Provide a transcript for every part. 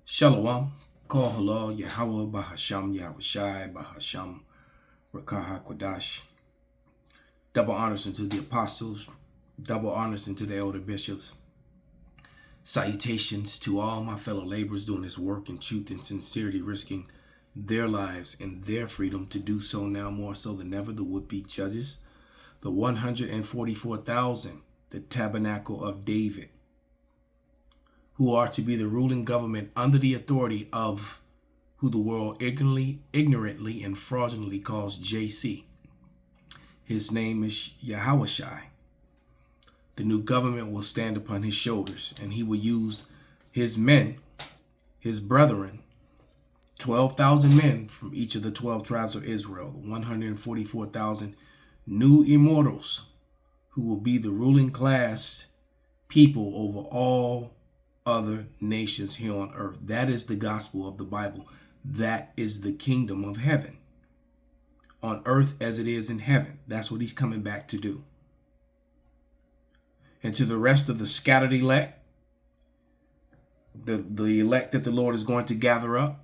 Shalom, Kol Halal, Yahweh, Bahasham, Yahushai, Bahasham, Rakaha Kwadash. Double honors unto the apostles, double honors unto the elder bishops. Salutations to all my fellow laborers doing this work in truth and sincerity, risking their lives and their freedom to do so now more so than ever. The would-be judges, the 144,000, the tabernacle of David, who are to be the ruling government under the authority of who the world ignorantly and fraudulently calls JC. His name is Yahushai. The new government will stand upon his shoulders, and he will use his men, his brethren, 12,000 men from each of the 12 tribes of Israel, 144,000 new immortals who will be the ruling class people over all other nations here on earth. That is the gospel of the Bible. That is the kingdom of heaven on earth as it is in heaven. That's what he's coming back to do. And to the rest of the scattered elect, the elect that the Lord is going to gather up,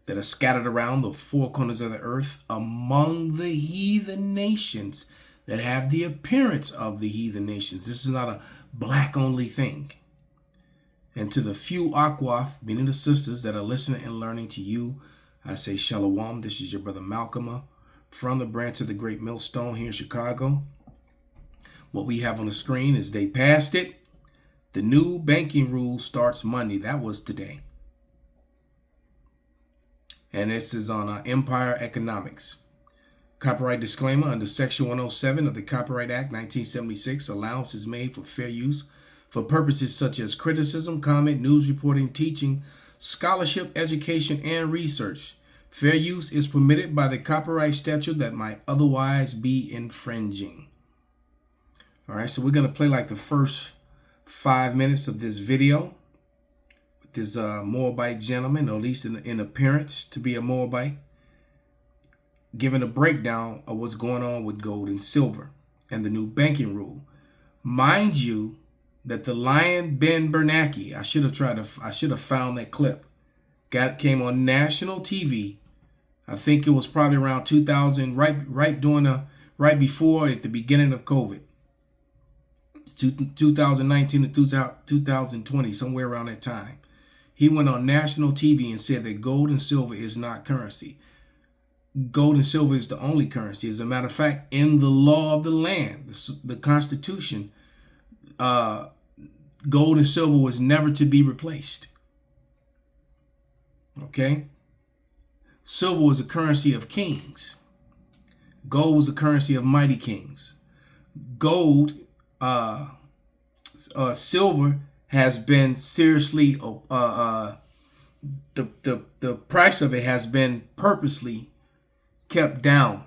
that are scattered around the four corners of the earth among the heathen nations that have the appearance of the heathen nations. This is not a black only thing. And to the few Akwath, meaning the sisters that are listening and learning to you, I say Shalom. This is your brother Malcolm from the branch of the Great Millstone here in Chicago. What we have on the screen is they passed it. The new banking rule starts Monday. That was today. And this is on Empire Economics. Copyright disclaimer: under Section 107 of the Copyright Act 1976, allowance is made for fair use for purposes such as criticism, comment, news reporting, teaching, scholarship, education, and research. Fair use is permitted by the copyright statute that might otherwise be infringing. All right, so we're going to play like the first 5 minutes of this video with this Moabite gentleman, or at least in appearance to be a Moabite, giving a breakdown of what's going on with gold and silver and the new banking rule. Mind you, that the Lion Ben Bernanke, I should have found that clip. Came on national TV. I think it was probably around 2000, right before at the beginning of COVID. 2019 to 2020, somewhere around that time. He went on national TV and said that gold and silver is not currency. Gold and silver is the only currency. As a matter of fact, in the law of the land, the Constitution, gold and silver was never to be replaced. Okay? Silver was a currency of kings. Gold was a currency of mighty kings. Gold, silver has been seriously, the price of it has been purposely kept down,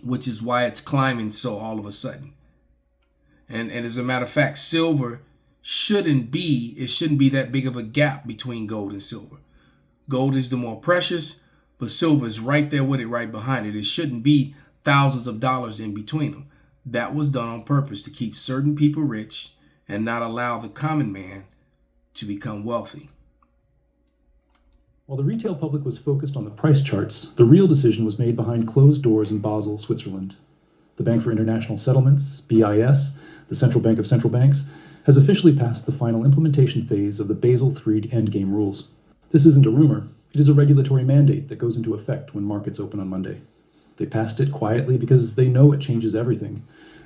which is why it's climbing so all of a sudden. And as a matter of fact, silver shouldn't be that big of a gap between gold and silver. Gold is the more precious, but silver is right there with it, right behind it. It shouldn't be thousands of dollars in between them. That was done on purpose to keep certain people rich and not allow the common man to become wealthy. While the retail public was focused on the price charts, the real decision was made behind closed doors in Basel, Switzerland. The Bank for International Settlements, BIS, the central bank of central banks, has officially passed the final implementation phase of the Basel III endgame rules. This isn't a rumor. It is a regulatory mandate that goes into effect when markets open on Monday. They passed it quietly because they know it changes everything.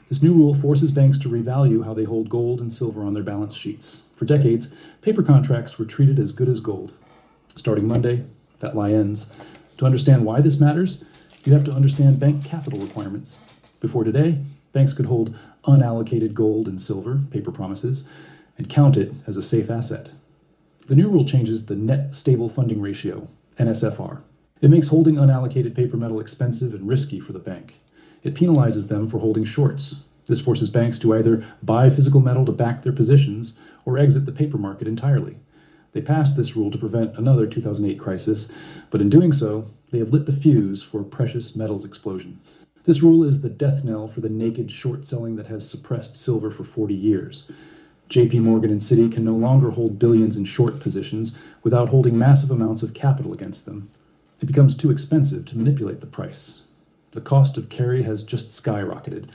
This new rule forces banks to revalue how they hold gold and silver on their balance sheets. For decades, paper contracts were treated as good as gold. Starting Monday, that lie ends. To understand why this matters, you have to understand bank capital requirements. Before today, banks could hold unallocated gold and silver, paper promises, and count it as a safe asset. The new rule changes the net stable funding ratio, NSFR. It makes holding unallocated paper metal expensive and risky for the bank. It penalizes them for holding shorts. This forces banks to either buy physical metal to back their positions or exit the paper market entirely. They passed this rule to prevent another 2008 crisis, but in doing so, they have lit the fuse for a precious metals explosion. This rule is the death knell for the naked short selling that has suppressed silver for 40 years. JP Morgan and Citi can no longer hold billions in short positions without holding massive amounts of capital against them. It becomes too expensive to manipulate the price. The cost of carry has just skyrocketed.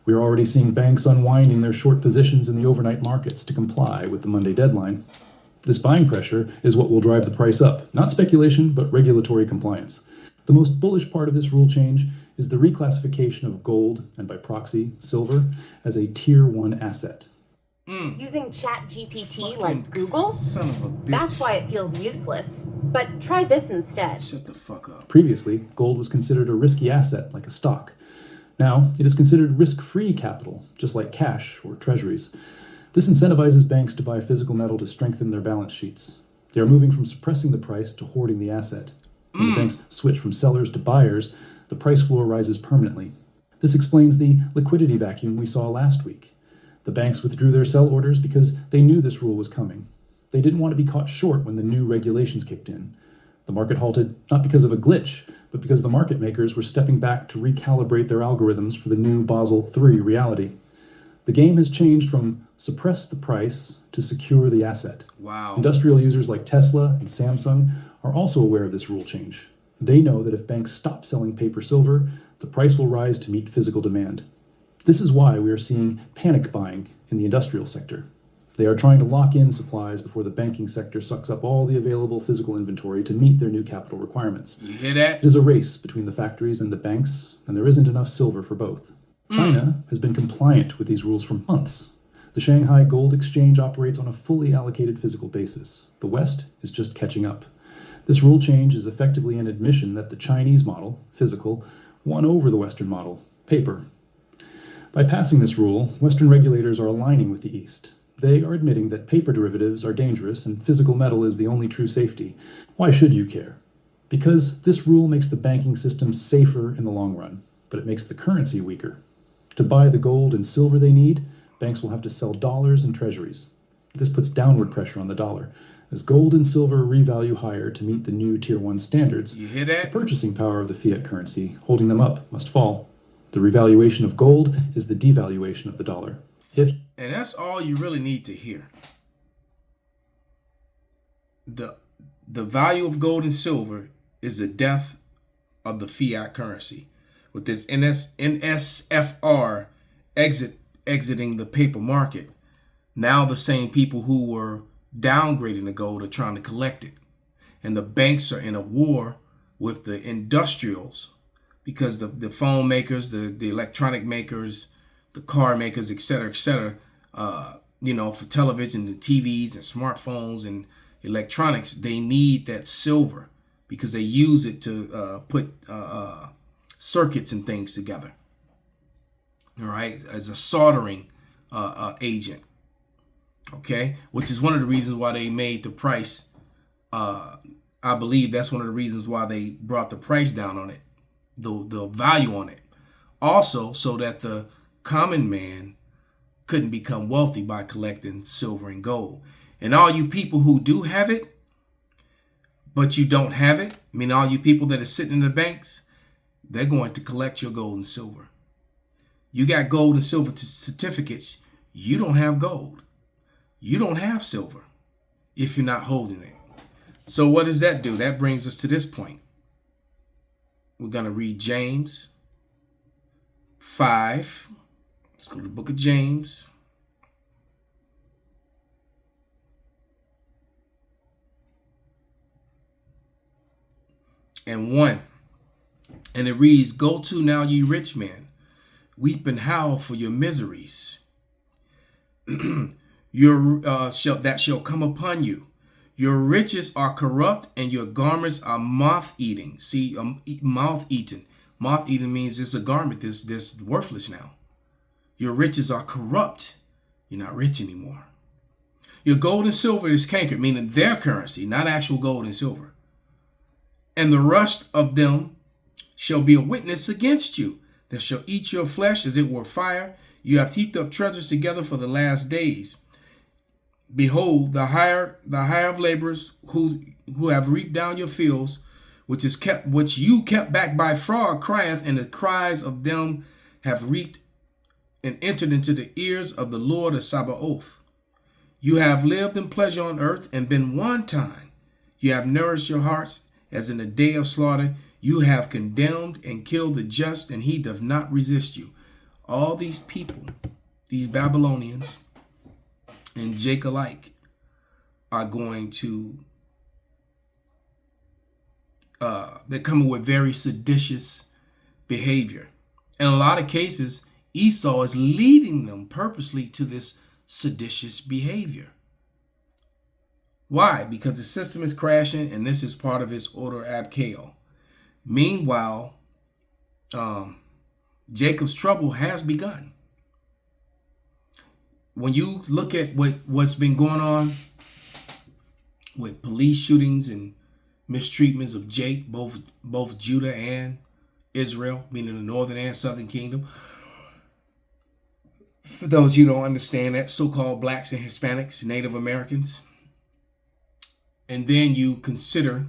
We are already seeing banks unwinding their short positions in the overnight markets to comply with the Monday deadline. This buying pressure is what will drive the price up, not speculation, but regulatory compliance. The most bullish part of this rule change is the reclassification of gold, and by proxy, silver, as a Tier 1 asset. Using ChatGPT like Google? Son of a bitch. That's why it feels useless. But try this instead. Shut the fuck up. Previously, gold was considered a risky asset like a stock. Now, it is considered risk-free capital, just like cash or treasuries. This incentivizes banks to buy physical metal to strengthen their balance sheets. They are moving from suppressing the price to hoarding the asset. When the banks switch from sellers to buyers, the price floor rises permanently. This explains the liquidity vacuum we saw last week. The banks withdrew their sell orders because they knew this rule was coming. They didn't want to be caught short when the new regulations kicked in. The market halted not because of a glitch, but because the market makers were stepping back to recalibrate their algorithms for the new Basel III reality. The game has changed from suppress the price to secure the asset. Wow. Industrial users like Tesla and Samsung are also aware of this rule change. They know that if banks stop selling paper silver, the price will rise to meet physical demand. This is why we are seeing panic buying in the industrial sector. They are trying to lock in supplies before the banking sector sucks up all the available physical inventory to meet their new capital requirements. You hear that? It is a race between the factories and the banks, and there isn't enough silver for both. China has been compliant with these rules for months. The Shanghai Gold Exchange operates on a fully allocated physical basis. The West is just catching up. This rule change is effectively an admission that the Chinese model, physical, won over the Western model, paper. By passing this rule, Western regulators are aligning with the East. They are admitting that paper derivatives are dangerous and physical metal is the only true safety. Why should you care? Because this rule makes the banking system safer in the long run, but it makes the currency weaker. To buy the gold and silver they need, banks will have to sell dollars and treasuries. This puts downward pressure on the dollar. As gold and silver revalue higher to meet the new Tier 1 standards, You hear that? the purchasing power of the fiat currency holding them up must fall. The revaluation of gold is the devaluation of the dollar. And that's all you really need to hear. The value of gold and silver is the death of the fiat currency. With this NSFR exiting the paper market, now the same people who were downgrading the gold are trying to collect it. And the banks are in a war with the industrials because the phone makers, the electronic makers, the car makers, et cetera, for television, the TVs and smartphones and electronics, they need that silver because they use it to put circuits and things together. All right, as a soldering agent. Okay, which is one of the reasons why they made the price. I believe that's one of the reasons why they brought the price down on it, the value on it. Also, so that the common man couldn't become wealthy by collecting silver and gold. And all you people who do have it, but you don't have it, I mean, all you people that are sitting in the banks, they're going to collect your gold and silver. You got gold and silver certificates. You don't have gold. You don't have silver if you're not holding it. So what does that do? That brings us to this point. We're going to read James 5. Let's go to the book of James. And 1. And it reads, "Go to now, ye rich men, weep and howl for your miseries. That shall come upon you. Your riches are corrupt, and your garments are moth-eating." See, moth-eaten. Moth-eaten means it's a garment that's worthless now. Your riches are corrupt. You're not rich anymore. Your gold and silver is cankered, meaning their currency, not actual gold and silver. And the rust of them shall be a witness against you, that shall eat your flesh as it were fire. You have heaped up treasures together for the last days. Behold, the hire of laborers who have reaped down your fields, which you kept back by fraud, crieth, and the cries of them have reaped and entered into the ears of the Lord of Sabaoth. You have lived in pleasure on earth and been wanton. You have nourished your hearts as in the day of slaughter. You have condemned and killed the just, and he does not resist you. All these people, these Babylonians and Jake alike, are going to, they're coming with very seditious behavior. In a lot of cases, Esau is leading them purposely to this seditious behavior. Why? Because the system is crashing, and this is part of his order ab chaos. Meanwhile, Jacob's trouble has begun. When you look at what's been going on with police shootings and mistreatments of Jake, both Judah and Israel, meaning the northern and southern kingdom. For those you don't understand that, so-called blacks and Hispanics, Native Americans. And then you consider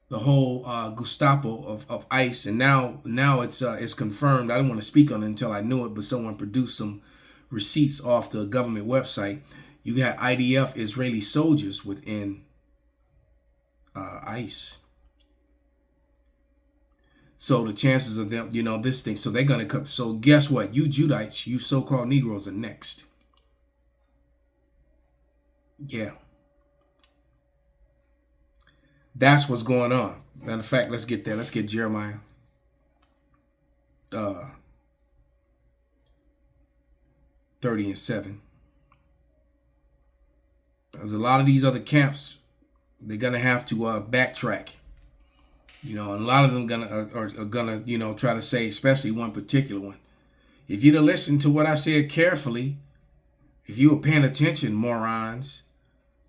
the whole Gestapo of ICE, and now it's confirmed. I didn't want to speak on it until I knew it, but someone produced some receipts off the government website. You got IDF Israeli soldiers within ICE. So the chances of them, this thing, so they're going to come. So guess what? You Judites, you so-called Negroes are next. Yeah. That's what's going on. Matter of fact, let's get there. Let's get Jeremiah 30:7. There's a lot of these other camps. They're gonna have to backtrack. And a lot of them are gonna try to say, especially one particular one. If you'd have listened to what I said carefully, if you were paying attention, morons,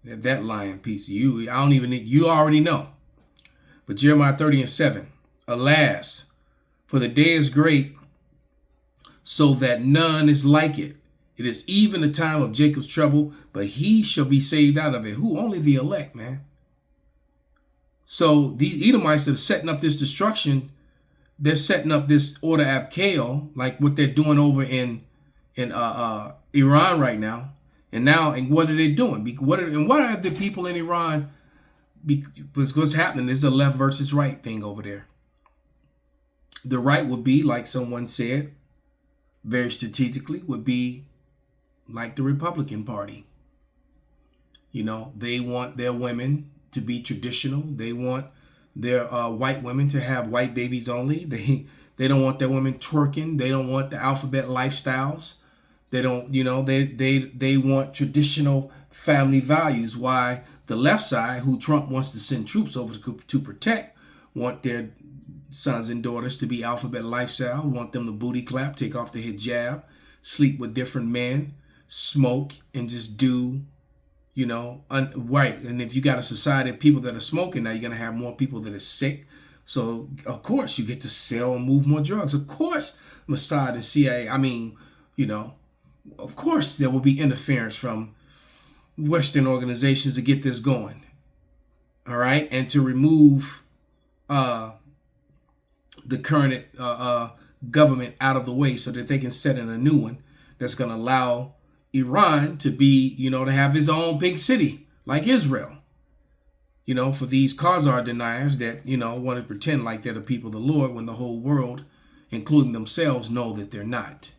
that lying piece of you, I don't even need, you already know. But Jeremiah 30:7, alas, for the day is great, so that none is like it. It is even the time of Jacob's trouble, but he shall be saved out of it. Who? Only the elect, man. So these Edomites that are setting up this destruction, they're setting up this order ab chaos, like what they're doing over in Iran right now. And what are they doing? What are the people in Iran? Because what's happening is a left versus right thing over there. The right would be, like someone said, very strategically, would be like the Republican Party. They want their women to be traditional. They want their white women to have white babies only. They don't want their women twerking. They don't want the alphabet lifestyles. They don't, they want traditional family values. Why the left side, who Trump wants to send troops over to protect, want their sons and daughters to be alphabet lifestyle, want them to booty clap, take off the hijab, sleep with different men, smoke, and just do, right. And if you got a society of people that are smoking, now you're going to have more people that are sick. So, of course, you get to sell and move more drugs. Of course, Mossad and CIA, of course, there will be interference from Western organizations to get this going. All right. And to remove the current government out of the way so that they can set in a new one that's going to allow Iran to be, to have his own big city like Israel. For these Khazar deniers that, want to pretend like they're the people of the Lord when the whole world, including themselves, know that they're not.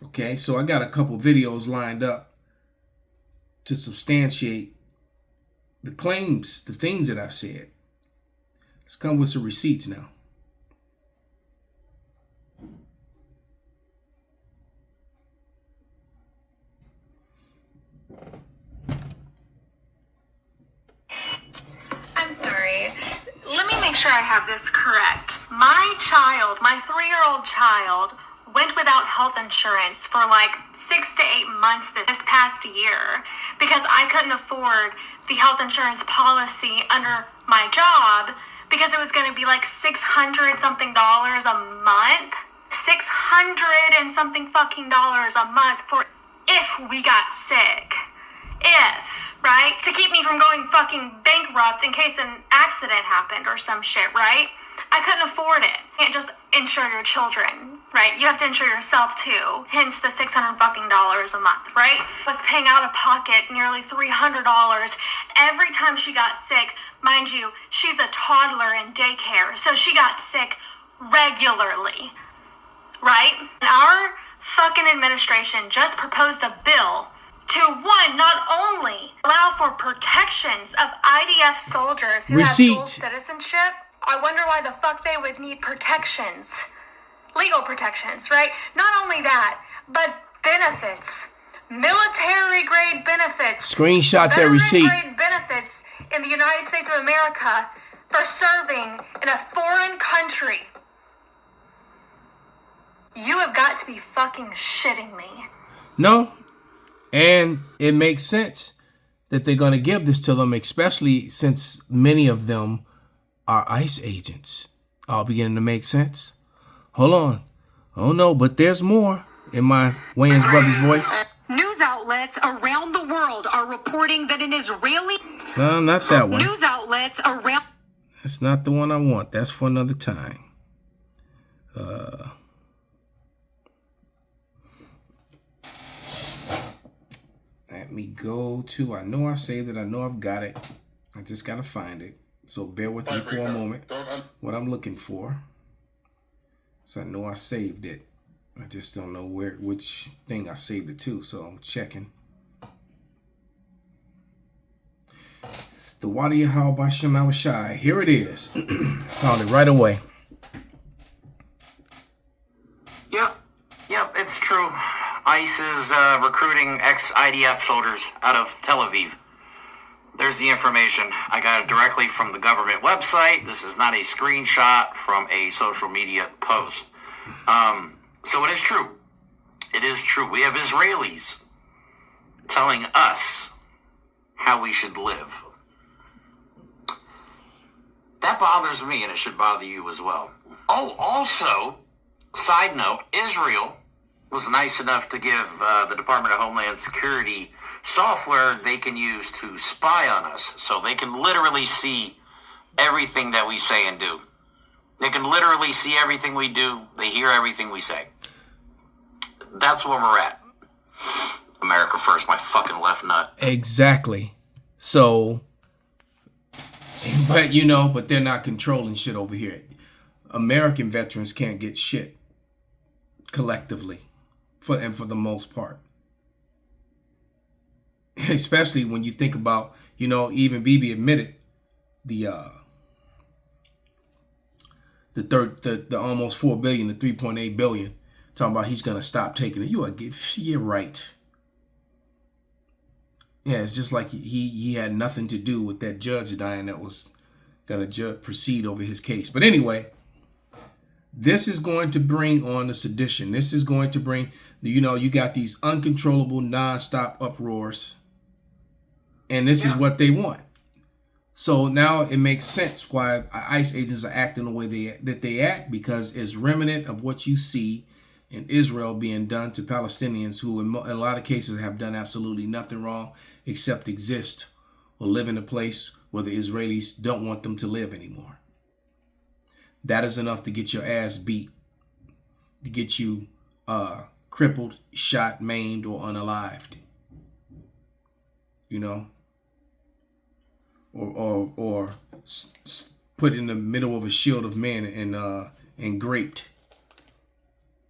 Okay, so I got a couple videos lined up to substantiate the claims, the things that I've said. Let's come with some receipts now. I'm sorry. Let me make sure I have this correct. My 3-year-old child, went without health insurance for like 6 to 8 months this past year because I couldn't afford the health insurance policy under my job because it was going to be like $600 something a month. $600 and something fucking dollars a month for if we got sick. Right? To keep me from going fucking bankrupt in case an accident happened or some shit, right? I couldn't afford it. You can't just insure your children. right? You have to insure yourself too, hence the $600 fucking a month, right? Was paying out of pocket nearly $300 every time she got sick. Mind you, she's a toddler in daycare, so she got sick regularly, right? And our fucking administration just proposed a bill to, one, not only allow for protections of IDF soldiers who have dual citizenship. I wonder why the fuck they would need protections. Legal protections, right? Not only that, but benefits. Military grade benefits. Screenshot that receipt. Veteran grade benefits in the United States of America for serving in a foreign country. You have got to be fucking shitting me. No. And it makes sense that they're going to give this to them, especially since many of them are ICE agents. All beginning to make sense. Hold on. Oh no, but there's more in my Wayans Brothers voice. News outlets around the world are reporting that an Israeli... No, not that one. News outlets around... That's not the one I want. That's for another time. Let me go to, I know I saved it. I know I've got it. I just got to find it. So bear with me for a moment. What I'm looking for. So I know I saved it. I just don't know which thing I saved it to. So I'm checking. The Wadi Yahal Bashem Awashai. Here it is. Found it right away. Yep, it's true. ICE is recruiting ex-IDF soldiers out of Tel Aviv. There's the information. I got it directly from the government website. This is not a screenshot from a social media post. So it is true. It is true. We have Israelis telling us how we should live. That bothers me, and it should bother you as well. Oh, also, side note, Israel was nice enough to give the Department of Homeland Security software they can use to spy on us. So they can literally see everything that we say and do. They can literally see everything we do. They hear everything we say. That's where we're at. America first, my fucking left nut. Exactly. So, but they're not controlling shit over here. American veterans can't get shit collectively, for the most part. Especially when you think about, even Bibi admitted the almost 4 billion to 3.8 billion, talking about he's gonna stop taking it. You're right. Yeah, it's just like he had nothing to do with that judge dying that was gonna proceed over his case. But anyway, this is going to bring on the sedition. This is going to bring you got these uncontrollable nonstop uproars, and this is what they want. So now it makes sense why ICE agents are acting the way that they act, because it's remnant of what you see in Israel being done to Palestinians who in a lot of cases have done absolutely nothing wrong except exist or live in a place where the Israelis don't want them to live anymore. That is enough to get your ass beat, to get you crippled, shot, maimed, or unalived. Or put in the middle of a shield of men and graped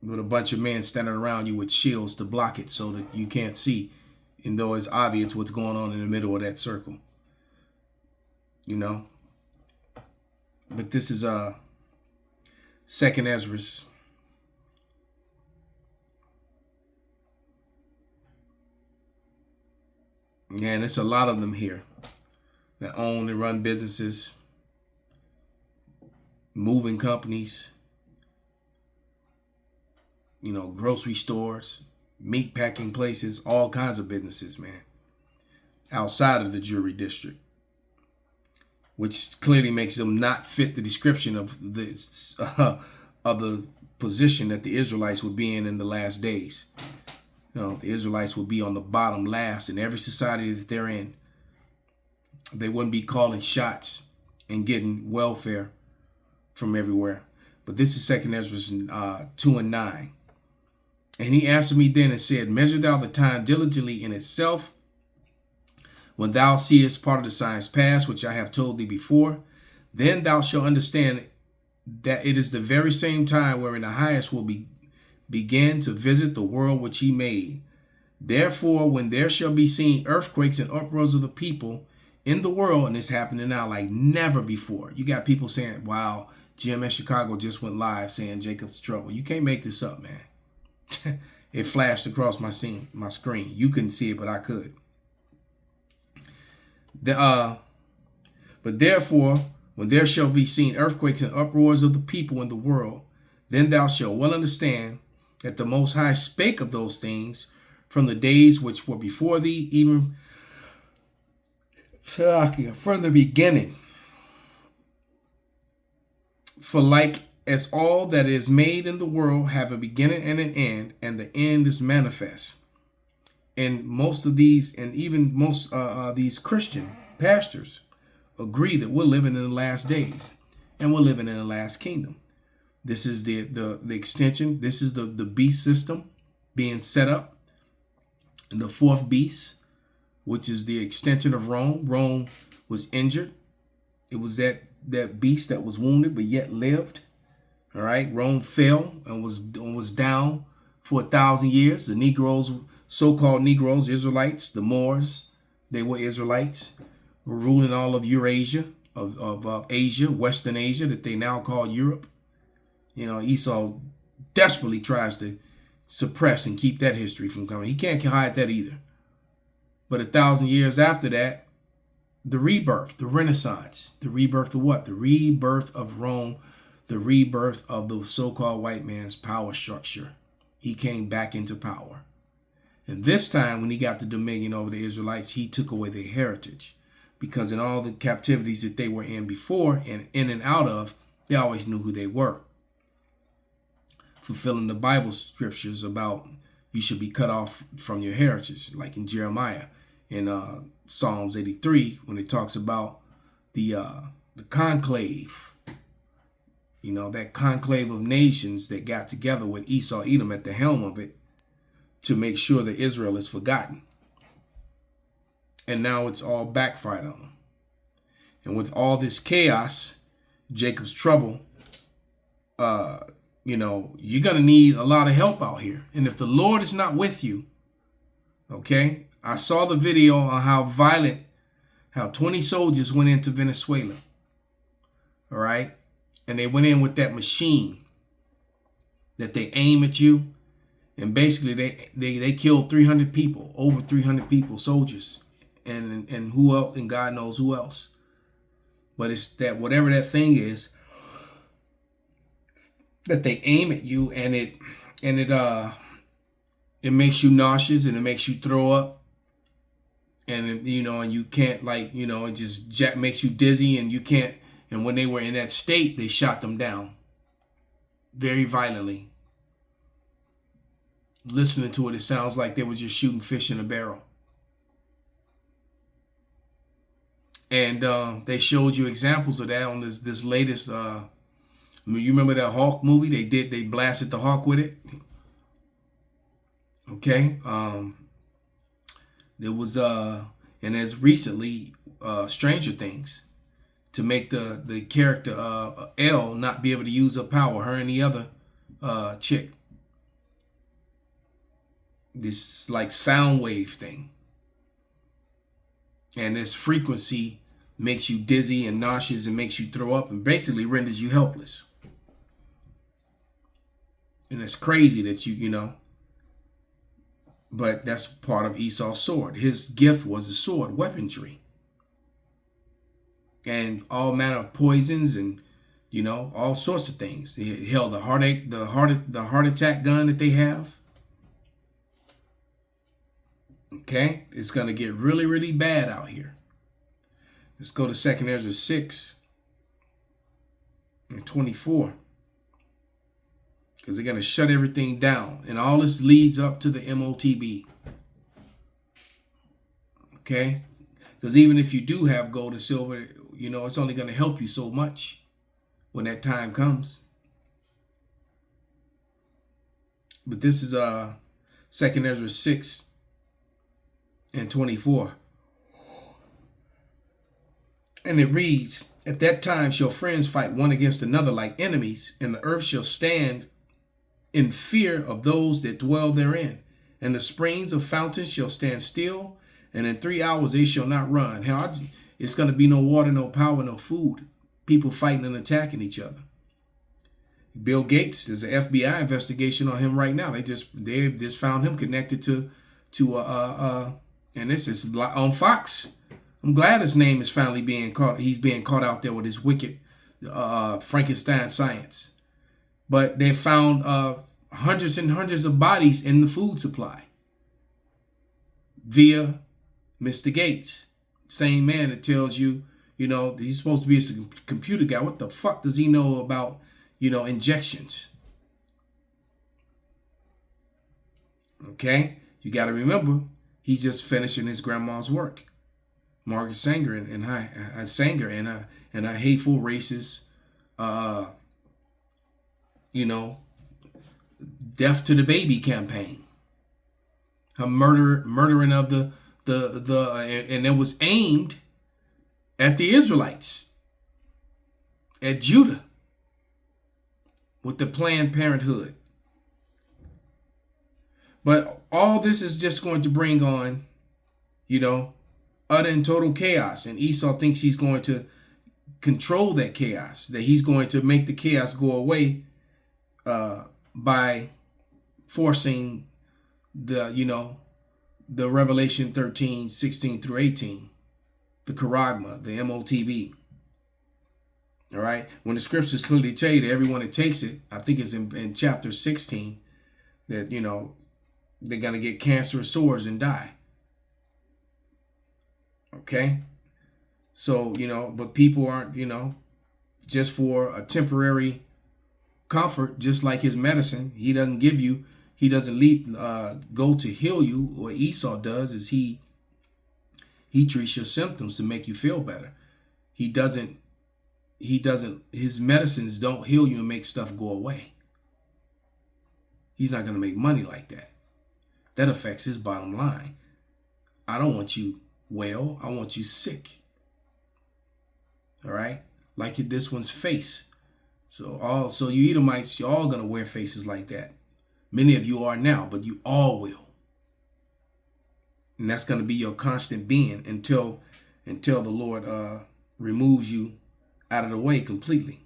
with a bunch of men standing around you with shields to block it so that you can't see, and though it's obvious what's going on in the middle of that circle. But this is Second Ezra's. Yeah, and it's a lot of them here that own and run businesses, moving companies, grocery stores, meat packing places, all kinds of businesses, man, outside of the jury district, which clearly makes them not fit the description of the position that the Israelites would be in the last days. The Israelites would be on the bottom last in every society that they're in. They wouldn't be calling shots and getting welfare from everywhere. But this is 2 Ezra 2 and 9. And he answered me then and said, measure thou the time diligently in itself, when thou seest part of the signs pass, which I have told thee before, then thou shalt understand that it is the very same time wherein the highest will begin to visit the world which he made. Therefore, when there shall be seen earthquakes and uproars of the people in the world, and it's happening now like never before. You got people saying, wow, GMS Chicago just went live saying Jacob's trouble. You can't make this up, man. It flashed across my screen. You couldn't see it, but I could. But therefore, when there shall be seen earthquakes and uproars of the people in the world, then thou shalt well understand that the Most High spake of those things from the days which were before thee, even from the beginning. For like as all that is made in the world have a beginning and an end, and the end is manifest. And most of these, and even most these Christian pastors, agree that we're living in the last days, and we're living in the last kingdom. This is the extension. This is the beast system being set up, and the fourth beast, which is the extension of Rome. Rome was injured. It was that beast that was wounded but yet lived. All right, Rome fell and was down for 1,000 years. The Negroes, so-called Negroes, Israelites, the Moors, they were Israelites, were ruling all of Eurasia, of Asia, Western Asia, that they now call Europe. You know, Esau desperately tries to suppress and keep that history from coming. He can't hide that either. But 1,000 years after that, the rebirth, the Renaissance, the rebirth of what? The rebirth of Rome, the rebirth of the so-called white man's power structure. He came back into power. And this time, when he got the dominion over the Israelites, he took away their heritage. Because in all the captivities that they were in before and in and out of, they always knew who they were. Fulfilling the Bible scriptures about you should be cut off from your heritage, like in Jeremiah, in Psalms 83, when it talks about the conclave, you know, that conclave of nations that got together with Esau, Edom at the helm of it to make sure that Israel is forgotten. And now it's all backfired on them. And with all this chaos, Jacob's trouble, you know, you're going to need a lot of help out here. And if the Lord is not with you, okay, I saw the video on how violent, how 20 soldiers went into Venezuela. All right. And they went in with that machine that they aim at you. And basically they killed 300 people, over 300 people, soldiers. And who else? And God knows who else. But it's that whatever that thing is that they aim at you, and it makes you nauseous and it makes you throw up, and you know, and you can't, like, you know, it just makes you dizzy and you can't. And when they were in that state, they shot them down very violently. Listening to it, it sounds like they were just shooting fish in a barrel. And they showed you examples of that on this latest. You remember that Hawk movie? They blasted the Hawk with it. Okay. There was and as recently Stranger Things, to make the character Elle not be able to use her power, her and the other chick. This like sound wave thing. And this frequency makes you dizzy and nauseous and makes you throw up and basically renders you helpless. And it's crazy that you know. But that's part of Esau's sword. His gift was a sword, weaponry. And all manner of poisons and, you know, all sorts of things. Hell, the heart attack gun that they have. Okay, it's going to get really, really bad out here. Let's go to 2 Ezra 6 and 24. Because they're going to shut everything down. And all this leads up to the MOTB. Okay? Because even if you do have gold and silver, you know, it's only going to help you so much when that time comes. But this is 2 Ezra 6 and 24. And it reads, at that time shall friends fight one against another like enemies, and the earth shall stand in fear of those that dwell therein. And the springs of fountains shall stand still, and in 3 hours they shall not run. Hell, it's going to be no water, no power, no food. People fighting and attacking each other. Bill Gates, there's an FBI investigation on him right now. They just found him connected to and this is on Fox. I'm glad his name is finally being caught. He's being caught out there with his wicked Frankenstein science. But they found hundreds and hundreds of bodies in the food supply via Mr. Gates. Same man that tells you, he's supposed to be a computer guy. What the fuck does he know about, injections? Okay? You got to remember, he's just finishing his grandma's work. Margaret Sanger and her hateful, racist, death to the baby campaign. Her murdering of the and it was aimed at the Israelites, at Judah, with the Planned Parenthood. But all this is just going to bring on, utter and total chaos. And Esau thinks he's going to control that chaos, that he's going to make the chaos go away by forcing the Revelation 13, 16 through 18, the charagma, the MOTB. All right. When the scriptures clearly tell you that everyone that takes it, I think it's in chapter 16, that, they're going to get cancerous sores and die. Okay. So, but people aren't, just for a temporary comfort, just like his medicine. He doesn't go to heal you. What Esau does is he treats your symptoms to make you feel better. His medicines don't heal you and make stuff go away. He's not going to make money like that. That affects his bottom line. I don't want you well. I want you sick. All right. Like this one's face. So you Edomites, you're all going to wear faces like that. Many of you are now, but you all will. And that's going to be your constant being until the Lord removes you out of the way completely.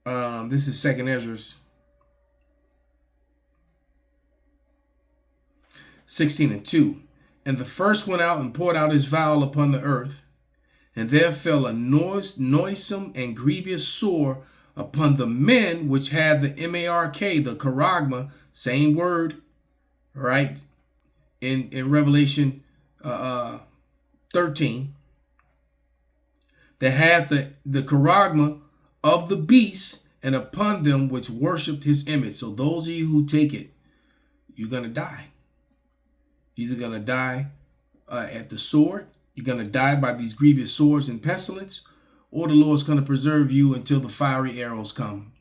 This is 2 Ezra 16 and 2. And the first went out and poured out his vial upon the earth, and there fell a noisome and grievous sore upon the men which had the mark, the charagma, same word, right? In Revelation 13, that had the charagma of the beast, and upon them which worshipped his image. So those of you who take it, you're going to die. You're either going to die at the sword, you're going to die by these grievous sores and pestilence, or the Lord's going to preserve you until the fiery arrows come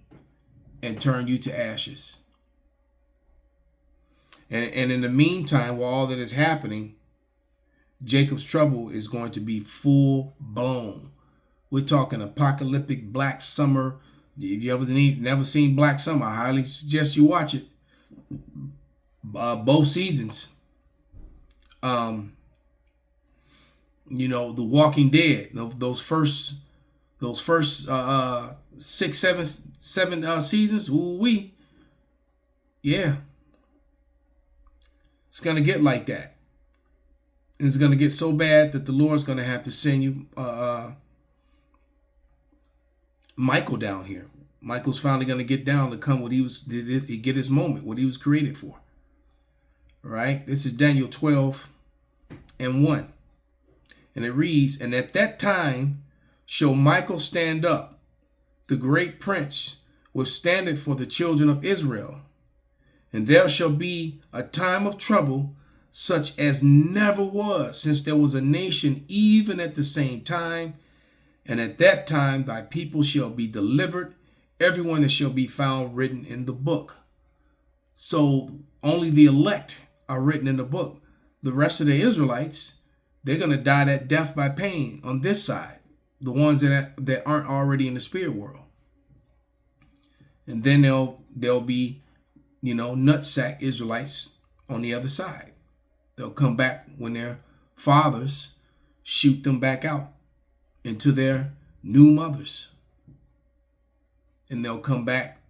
and turn you to ashes. And in the meantime, while all that is happening, Jacob's trouble is going to be full blown. We're talking apocalyptic Black Summer. If you never seen Black Summer, I highly suggest you watch it. Both seasons. The Walking Dead. Those first 6, 7 seasons. Yeah. It's gonna get like that. And it's gonna get so bad that the Lord's gonna have to send you Michael down here. Michael's finally gonna get down to come get his moment, what he was created for. All right. This is Daniel 12 and 1. And it reads, and at that time shall Michael stand up, the great prince, which standeth for the children of Israel. And there shall be a time of trouble, such as never was, since there was a nation even at the same time. And at that time thy people shall be delivered, everyone that shall be found written in the book. So only the elect are written in the book. The rest of the Israelites, they're going to die that death by pain on this side. The ones that aren't already in the spirit world. And then they'll be, nutsack Israelites on the other side. They'll come back when their fathers shoot them back out into their new mothers. And they'll come back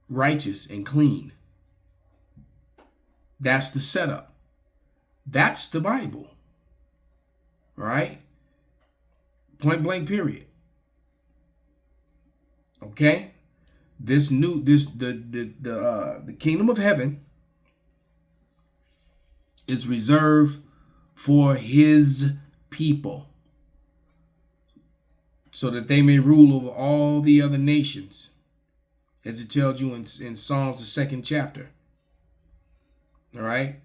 righteous and clean. That's the setup. That's the Bible. Right? Point blank period. Okay? The kingdom of heaven is reserved for his people, so that they may rule over all the other nations, as it tells you in Psalms, the 2nd chapter. All right?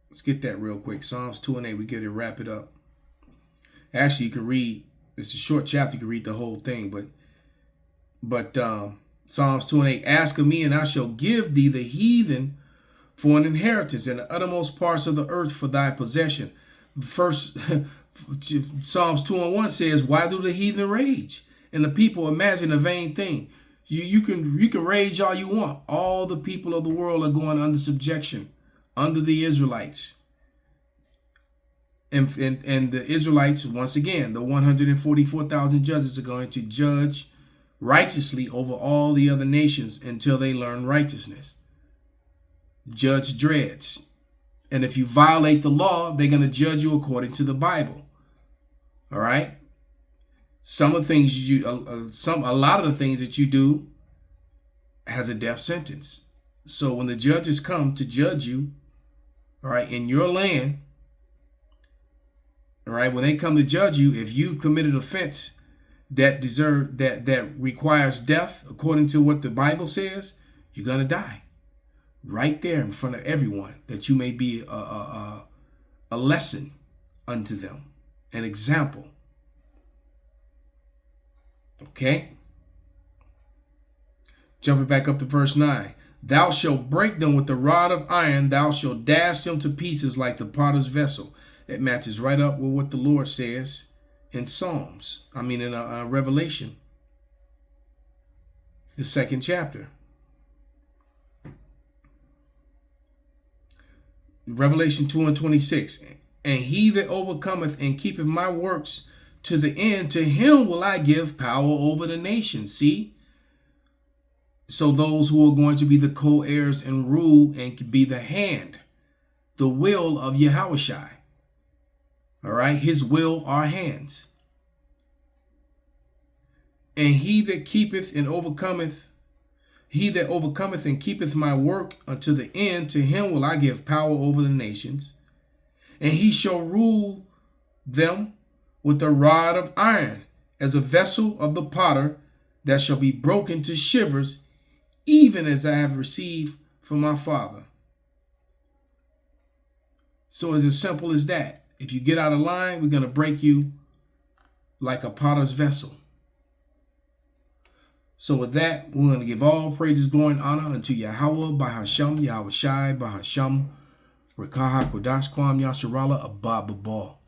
Let's get that real quick. Psalms 2 and 8, we get to wrap it up. Actually, you can read, it's a short chapter, you can read the whole thing, but Psalms 2 and 8, ask of me and I shall give thee the heathen for an inheritance and the uttermost parts of the earth for thy possession. First, Psalms 2 and 1 says, why do the heathen rage? And the people imagine a vain thing. You can rage all you want. All the people of the world are going under subjection, under the Israelites. And the Israelites, once again, the 144,000 judges are going to judge righteously over all the other nations until they learn righteousness. Judge dreads. And if you violate the law, they're going to judge you according to the Bible. All right? Some of the things a lot of the things that you do has a death sentence. So when the judges come to judge you, all right, in your land, all right, when they come to judge you, if you committed offense that requires death according to what the Bible says, you're gonna die right there in front of everyone, that you may be a lesson unto them, an example. Okay, jumping back up to verse 9. Thou shalt break them with the rod of iron, thou shalt dash them to pieces like the potter's vessel. That matches right up with what the Lord says in Revelation, the 2nd chapter. Revelation 2 and 26. And he that overcometh and keepeth my works to the end, to him will I give power over the nations. See? So those who are going to be the co-heirs and rule and be the hand, the will of Yahushua. All right, his will, our hands. And he that keepeth and overcometh, he that overcometh and keepeth my work unto the end, to him will I give power over the nations. And he shall rule them with a rod of iron, as a vessel of the potter, that shall be broken to shivers, even as I have received from my Father. So it's as simple as that. If you get out of line, we're going to break you like a potter's vessel. So with that, we're going to give all praises, glory, and honor unto Yahweh, Bahasham, Yahweh Shai, Bahasham, Rekaha, Kodash, Kwam, Yasharala, Abba, Babal.